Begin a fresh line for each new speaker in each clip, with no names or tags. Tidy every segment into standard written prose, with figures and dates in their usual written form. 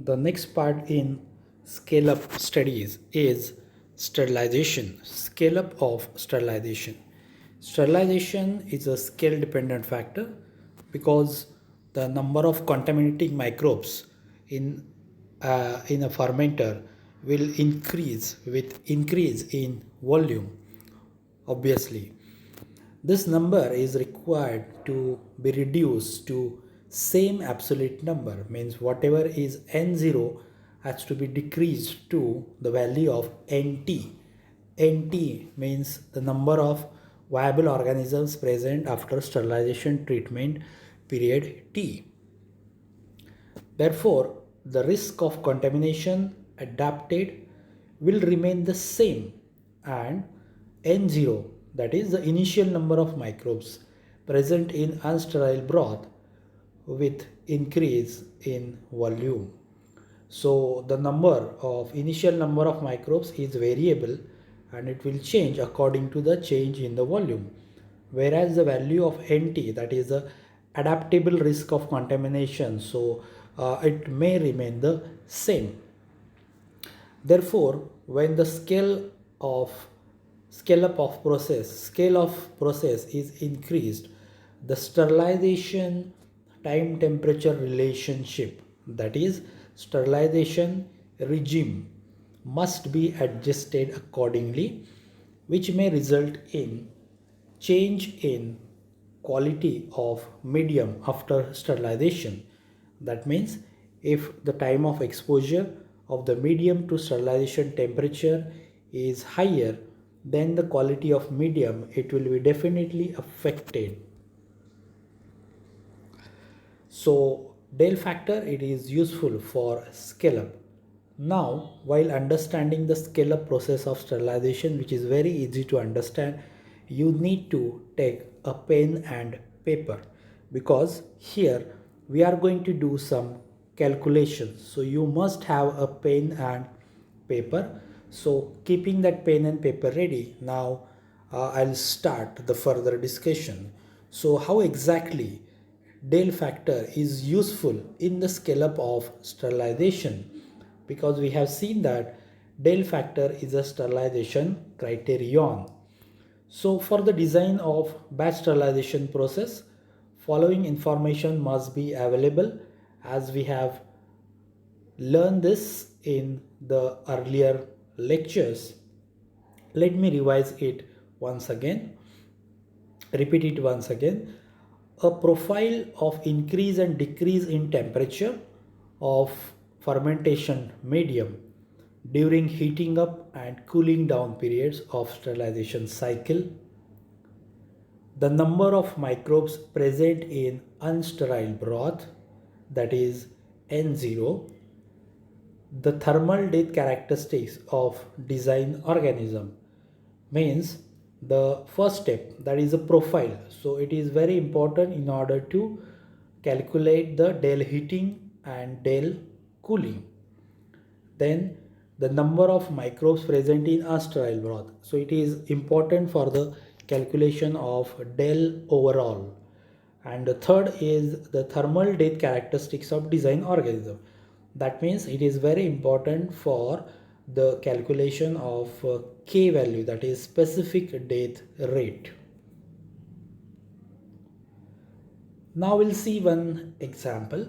the next part in scale up studies is sterilization, scale up of sterilization. Sterilization is a scale dependent factor because the number of contaminating microbes in in a fermenter will increase with increase in volume. Obviously, this number is required to be reduced to same absolute number, means whatever is n0 has to be decreased to the value of nt. Nt means the number of viable organisms present after sterilization treatment period T. Therefore, the risk of contamination adapted will remain the same, and N0, that is the initial number of microbes present in unsterile broth, with increase in volume. So the initial number of microbes is variable and it will change according to the change in the volume, whereas the value of NT, that is the adaptable risk of contamination, so it may remain the same. Therefore, when the scale of process is increased, the sterilization time temperature relationship, that is sterilization regime, must be adjusted accordingly, which may result in change in quality of medium after sterilization. That means if the time of exposure of the medium to sterilization temperature is higher, then the quality of medium, it will be definitely affected. So del factor, it is useful for scale up. Now, while understanding the scale up process of sterilization, which is very easy to understand, you need to take a pen and paper, because here we are going to do some calculations. So you must have a pen and paper. So keeping that pen and paper ready, now I'll start the further discussion. So how exactly del factor is useful in the scale up of sterilization, because we have seen that del factor is a sterilization criterion. So for the design of batch sterilization process, following information must be available, as we have learned this in the earlier lectures. Let me revise it once again, repeat it once again. A profile of increase and decrease in temperature of fermentation medium during heating up and cooling down periods of sterilization cycle. The number of microbes present in unsterile broth, that is N0. The thermal death characteristics of design organism, means the first step, that is a profile. So it is very important in order to calculate the del heating and del cooling. Then the number of microbes present in unsterile broth, so it is important for the calculation of del overall. And the third is the thermal death characteristics of design organism. That means it is very important for the calculation of K value, that is specific death rate. Now we'll see one example.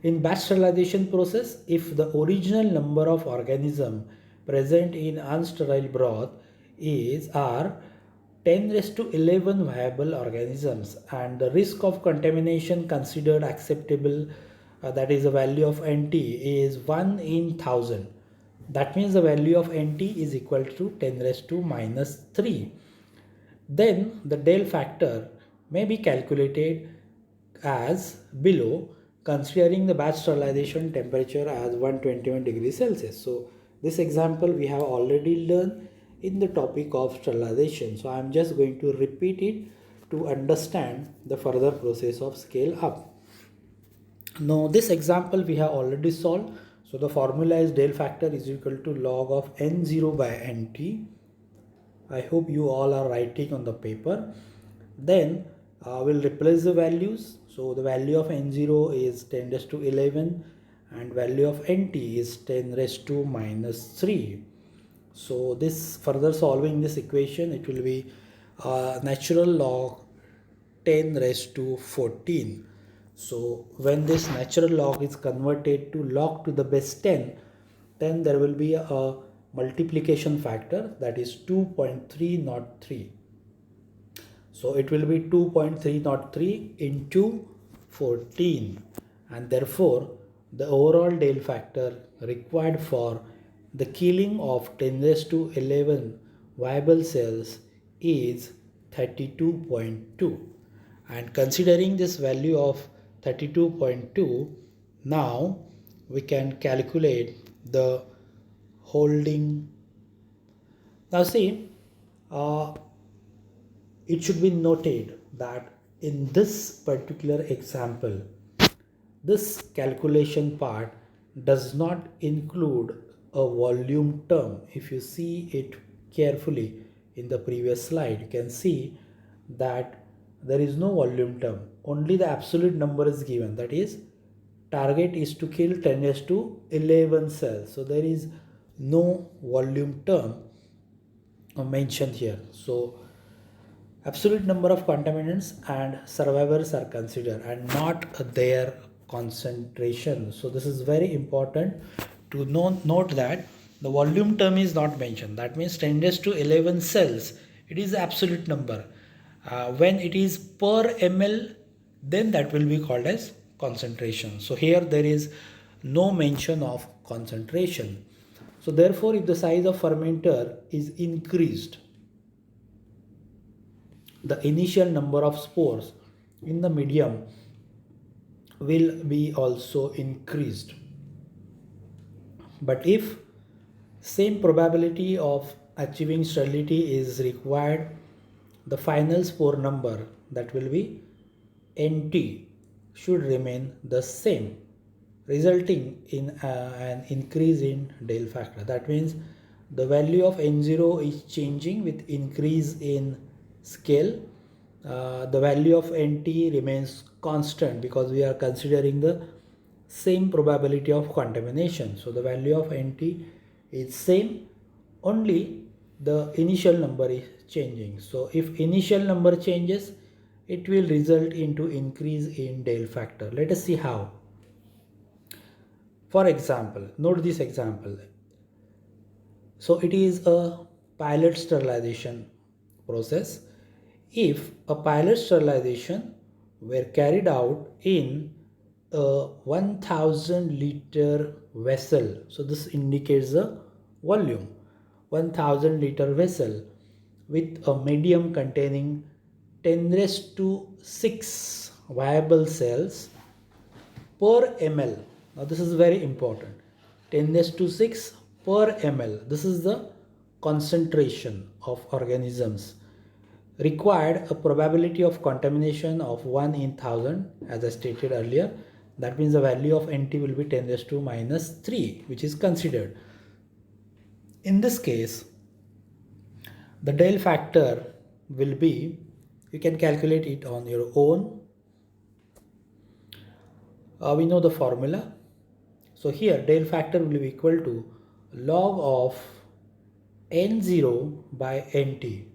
In batch sterilization process, if the original number of organisms present in unsterile broth are 10 raised to 11 viable organisms, and the risk of contamination considered acceptable, that is the value of NT, is 1 in 1000. That means the value of NT is equal to 10 raised to minus 3. Then the del factor may be calculated as below, considering the batch sterilization temperature as 121 degrees Celsius. So this example we have already learned in the topic of sterilization. So I am just going to repeat it to understand the further process of scale up. Now this example we have already solved. So the formula is del factor is equal to log of N0 by NT. I hope you all are writing on the paper. Then we'll replace the values. So the value of N0 is 10 raised to 11 and value of nt is 10 raised to minus 3. So this further solving this equation, it will be natural log 10 raised to 14. So when this natural log is converted to log to the base 10, then there will be a multiplication factor, that is 2.303. So it will be 2.303 into 14, and therefore the overall Dale factor required for the killing of 10 raised to 11 viable cells is 32.2. And considering this value of 32.2, now we can calculate the holding. Now see, it should be noted that in this particular example, this calculation part does not include a volume term. If you see it carefully in the previous slide, you can see that there is no volume term. Only the absolute number is given. That is, target is to kill 10 raised to 11 cells. So there is no volume term mentioned here. So absolute number of contaminants and survivors are considered and not their concentration. So this is very important to note that the volume term is not mentioned. That means 10 raised to 11 cells, it is the absolute number. When it is per ml, then that will be called as concentration. So here there is no mention of concentration. So therefore, if the size of fermenter is increased, the initial number of spores in the medium will be also increased. But if same probability of achieving sterility is required, the final spore number, that will be NT, should remain the same, resulting in an increase in Dale factor. That means the value of N0 is changing with increase in scale. The value of NT remains constant because we are considering the same probability of contamination. So the value of NT is same, only the initial number is changing. So if initial number changes, it will result into increase in Dale factor. Let us see how. For example, note this example. So it is a pilot sterilization process. If a pilot sterilization were carried out in a 1000 liter vessel, so this indicates the volume, 1000 liter vessel with a medium containing 10 raised to 6 viable cells per ml. Now this is very important. 10 raised to 6 per ml. This is the concentration of organisms. Required a probability of contamination of 1 in 1000, as I stated earlier. That means the value of NT will be 10 raised to minus 3, which is considered. In this case, the Dale factor will be, you can calculate it on your own. We know the formula. So here Dale factor will be equal to log of N0 by NT.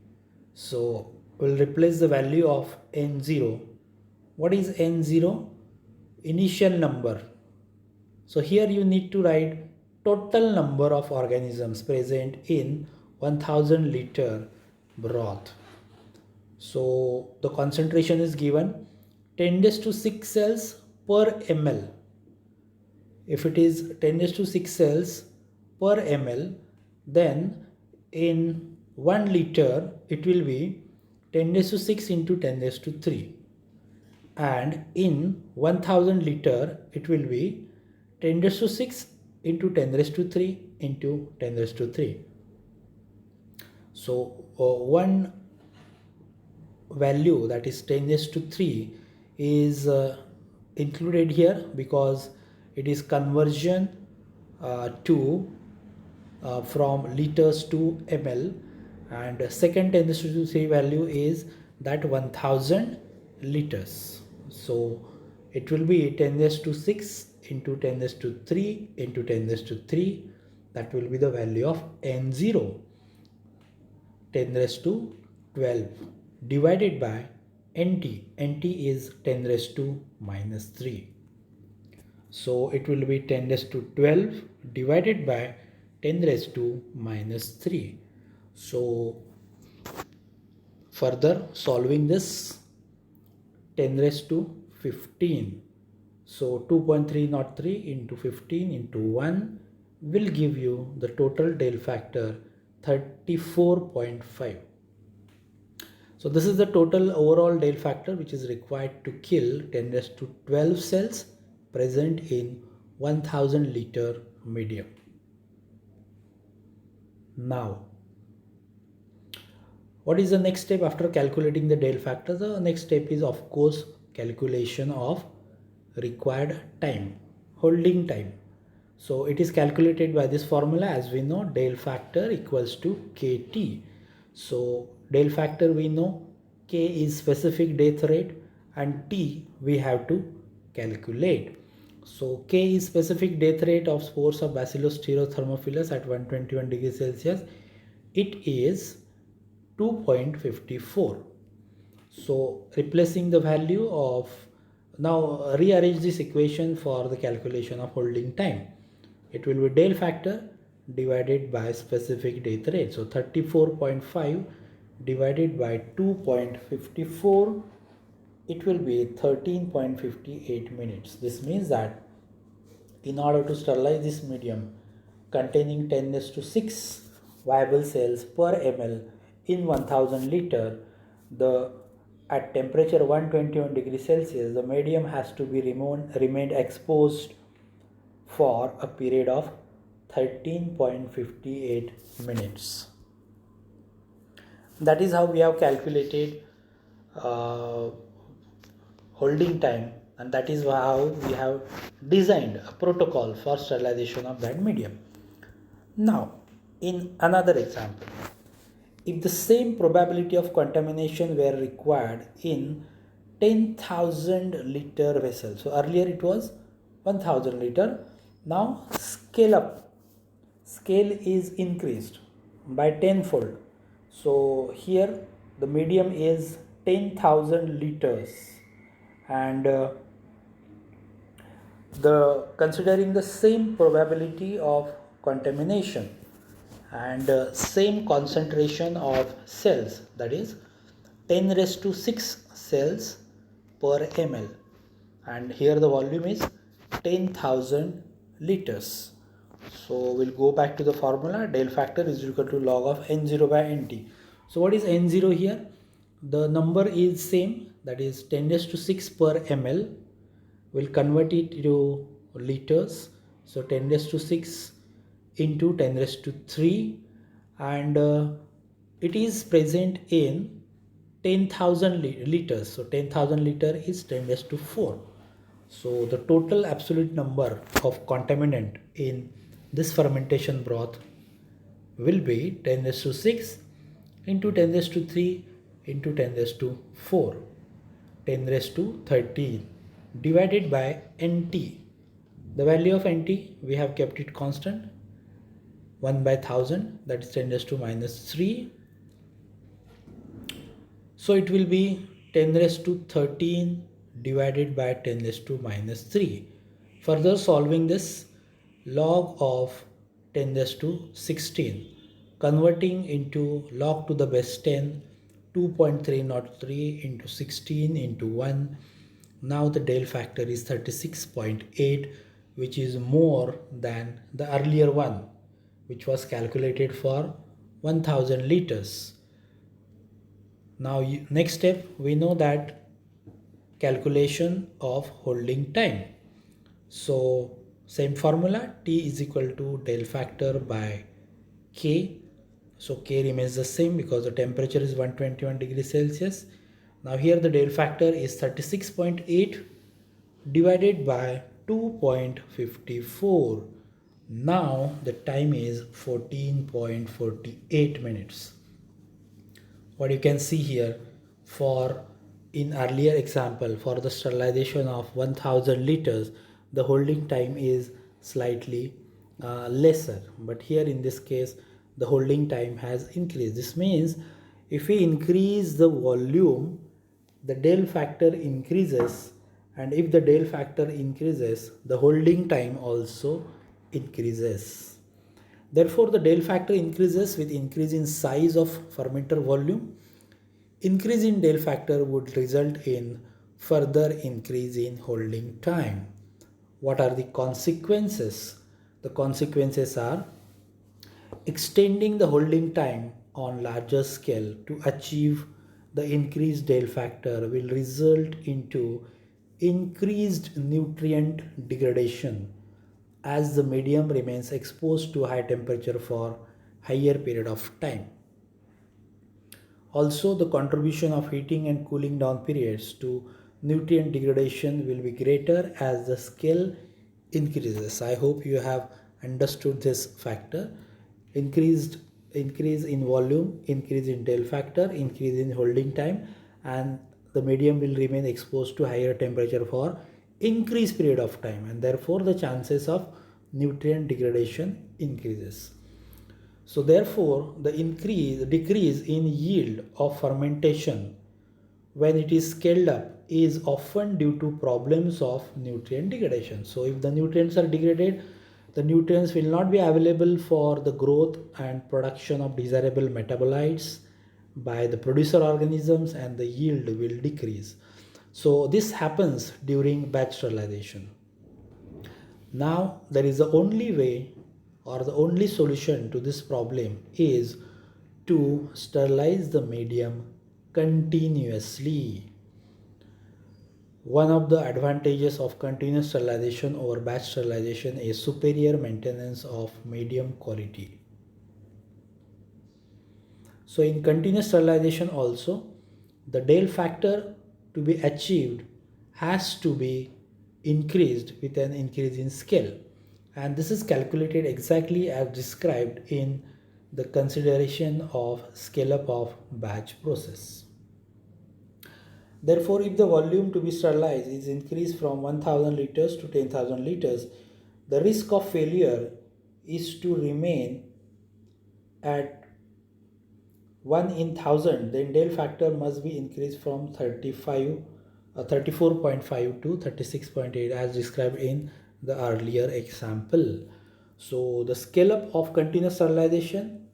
So we'll replace the value of N0. What is N0? Initial number. So here you need to write total number of organisms present in 1000 liter broth. So the concentration is given 10 raised to 6 cells per ml. If it is 10 raised to 6 cells per ml, then in 1 liter it will be 10 raised to 6 into 10 raised to 3. And in 1000 liter it will be 10 raised to 6 into 10 raised to 3 into 10 raised to 3. So one value, that is 10 raised to 3, is included here because it is conversion to from liters to ml, and second 10 raised to 3 value is that 1000 liters. So it will be 10 raised to 6 into 10 raised to 3 into 10 raised to 3. That will be the value of n0. 10 raised to 12 divided by nt. Nt is 10 raised to minus 3. So it will be 10 raised to 12 divided by 10 raised to minus 3. So further solving this, 10 raised to 15. So 2.303 into 15 into 1 will give you the total Dale factor 34.5. So this is the total overall Dale factor which is required to kill 10 raised to 12 cells present in 1000 liter medium. Now, what is the next step after calculating the Dale factor? The next step is of course calculation of required time, holding time. So it is calculated by this formula. As we know, Dale factor equals to Kt. So Dale factor we know, K is specific death rate and T we have to calculate. So K is specific death rate of spores of Bacillus stereothermophilus at 121 degrees Celsius. It is 2.54. So replacing the value of, now rearrange this equation for the calculation of holding time. It will be Dale factor divided by specific death rate. So 34.5 divided by 2.54, it will be 13.58 minutes. This means that in order to sterilize this medium containing 10 raised to 6 viable cells per ml in 1000 liter, at temperature 121 degrees Celsius, the medium has to be remained exposed for a period of 13.58 minutes. That is how we have calculated holding time, and that is how we have designed a protocol for sterilization of that medium. Now, in another example, if the same probability of contamination were required in 10,000 liter vessel, so earlier it was 1000 liter, now scale is increased by tenfold. So here the medium is 10,000 liters, and considering the same probability of contamination and same concentration of cells, that is 10 raised to 6 cells per ml, and here the volume is 10,000 liters. So we'll go back to the formula. Dale factor is equal to log of n0 by nt. So what is n0 here? The number is same, that is 10 raised to 6 per ml. We'll convert it to liters. So 10 raised to 6 into 10 raised to 3, and it is present in 10,000 liters. So 10,000 liter is 10 raised to 4. So the total absolute number of contaminant in this fermentation broth will be 10 raised to 6 into 10 raised to 3 into 10 raised to 4, 10 raised to 13 divided by nt. The value of nt we have kept it constant, 1 by 1000, that is 10 raised to minus 3. So it will be 10 raised to 13 divided by 10 raised to minus 3. Further solving this, log of 10 raised to 16, converting into log to the base 10, 2.303 into 16 into 1. Now the Dale factor is 36.8, which is more than the earlier one, which was calculated for 1000 liters. Now next step, we know that calculation of holding time. So same formula, T is equal to Dale factor by K. So K remains the same because the temperature is 121 degrees Celsius. Now here the Dale factor is 36.8 divided by 2.54. Now the time is 14.48 minutes. What you can see here, for in earlier example, for the sterilization of 1000 liters, the holding time is slightly lesser. But here in this case, the holding time has increased. This means if we increase the volume, the del factor increases, and if the del factor increases, the holding time also increases. Therefore, the del factor increases with increase in size of fermenter volume. Increase in del factor would result in further increase in holding time. What are the consequences? The consequences are extending the holding time on larger scale to achieve the increased del factor will result into increased nutrient degradation as the medium remains exposed to high temperature for higher period of time. Also, the contribution of heating and cooling down periods to nutrient degradation will be greater as the scale increases. I hope you have understood this factor. Increase in volume, increase in del factor, increase in holding time, and the medium will remain exposed to higher temperature for increased period of time, and therefore the chances of nutrient degradation increases. So therefore, the decrease in yield of fermentation when it is scaled up is often due to problems of nutrient degradation. So if the nutrients are degraded, the nutrients will not be available for the growth and production of desirable metabolites by the producer organisms, and the yield will decrease. So this happens during batch sterilization. Now there is the only way or the only solution to this problem is to sterilize the medium continuously. One of the advantages of continuous sterilization over batch sterilization is superior maintenance of medium quality. So in continuous sterilization also, the del factor to be achieved has to be increased with an increase in scale, and this is calculated exactly as described in the consideration of scale up of batch process. Therefore, if the volume to be sterilized is increased from 1000 liters to 10,000 liters, the risk of failure is to remain at 1 in 1000, then del factor must be increased from 34.5 to 36.8 as described in the earlier example. So the scale up of continuous sterilization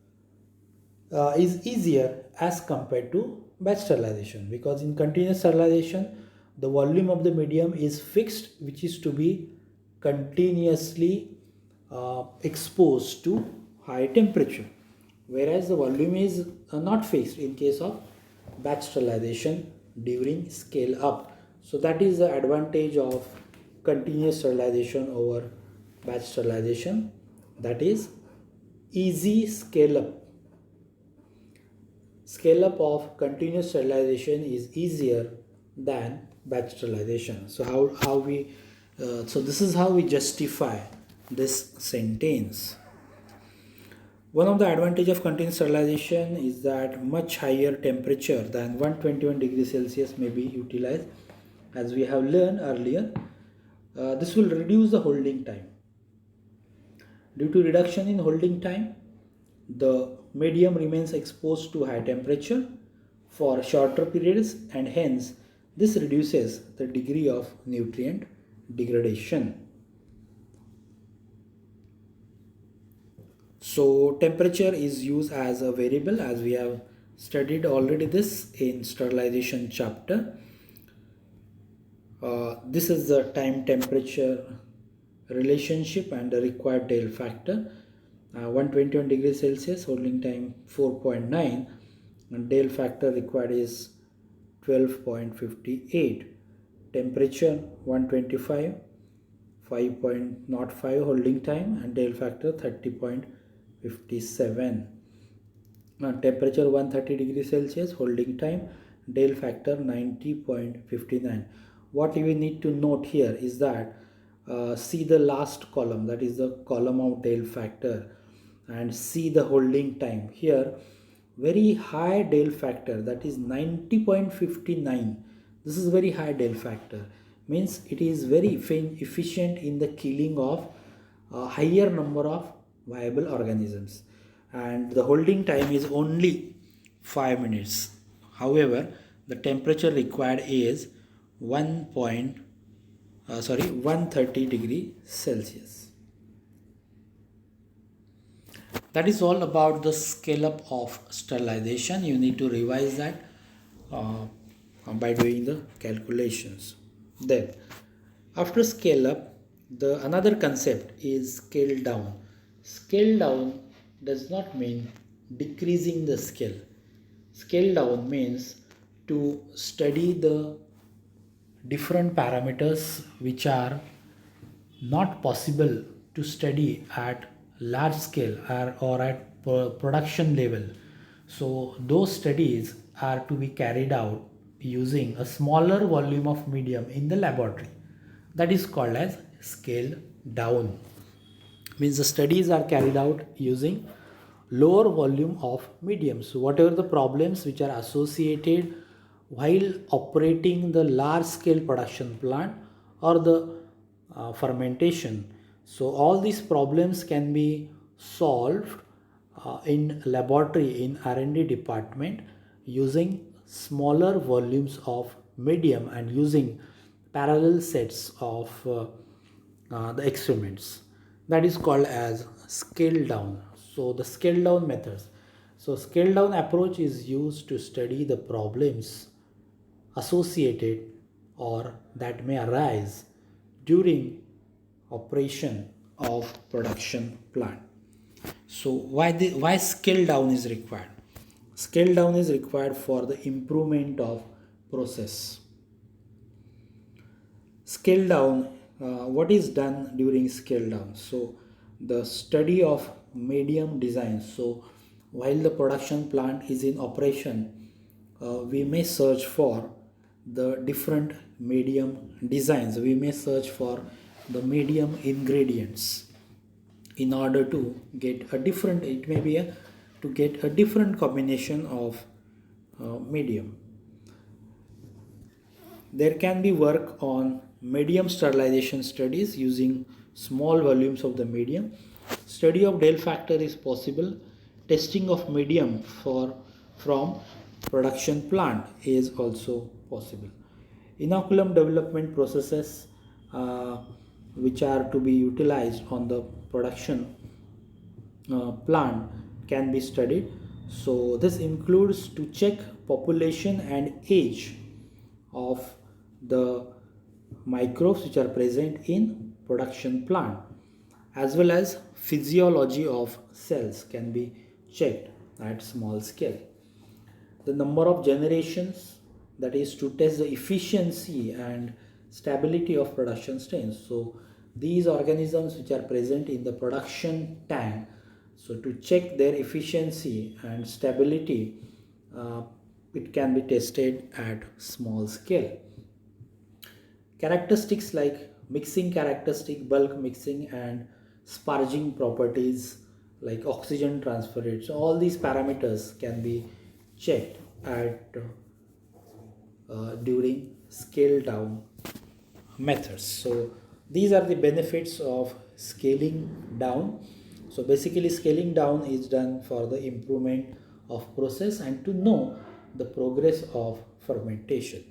is easier as compared to batch sterilization, because in continuous sterilization the volume of the medium is fixed, which is to be continuously exposed to high temperature, whereas the volume is not fixed in case of batch sterilization during scale up. So that is the advantage of continuous sterilization over batch sterilization, that is easy scale up. Scale up of continuous sterilization is easier than batch sterilization. So this is how we justify this sentence. One of the advantage of continuous sterilization is that much higher temperature than 121 degrees Celsius may be utilized, as we have learned earlier. This will reduce the holding time. Due to reduction in holding time, the medium remains exposed to high temperature for shorter periods, and hence this reduces the degree of nutrient degradation. So temperature is used as a variable, as we have studied already this in sterilization chapter. This is the time temperature relationship and the required del factor. 121 degrees Celsius, holding time 4.9, and del factor required is 12.58. Temperature 125, 5.05 holding time, and del factor 30.57. Temperature 130 degrees Celsius, holding time, del factor 90.59. What we need to note here is that see the last column, that is the column of del factor, and see the holding time. Here very high del factor, that is 90.59. This is very high del factor, means it is very efficient in the killing of a higher number of viable organisms, and the holding time is only 5 minutes. However, the temperature required is 130 degree Celsius. That is all about the scale up of sterilization. You need to revise that uh, by doing the calculations. Then after scale up, the another concept is scale down. Scale down does not mean decreasing the scale. Scale down means to study the different parameters which are not possible to study at large scale or at production level. So those studies are to be carried out using a smaller volume of medium in the laboratory. That is called as scale down. Means the studies are carried out using lower volume of medium. So whatever the problems which are associated while operating the large scale production plant or the fermentation, so all these problems can be solved in laboratory in R&D department using smaller volumes of medium and using parallel sets of the experiments. That is called as scale down. So the scale down methods. So scale down approach is used to study the problems associated or that may arise during operation of production plant. So why scale down is required? Scale down is required for the improvement of process. Scale down, what is done during scale down? So the study of medium design. So while the production plant is in operation, we may search for the different medium designs. We may search for the medium ingredients in order to get a different, it may be to get a different combination of medium. There can be work on medium sterilization studies using small volumes of the medium. Study of Dale factor is possible. Testing of medium from production plant is also possible. Inoculum development processes which are to be utilized on the production plant can be studied. So this includes to check population and age of the microbes which are present in production plant, as well as physiology of cells can be checked at small scale. The number of generations, that is to test the efficiency and stability of production strains. So these organisms which are present in the production tank, so to check their efficiency and stability, it can be tested at small scale. Characteristics like mixing characteristic, bulk mixing and sparging properties like oxygen transfer rate. So all these parameters can be checked at during scale down methods. So these are the benefits of scaling down. So basically scaling down is done for the improvement of process and to know the progress of fermentation.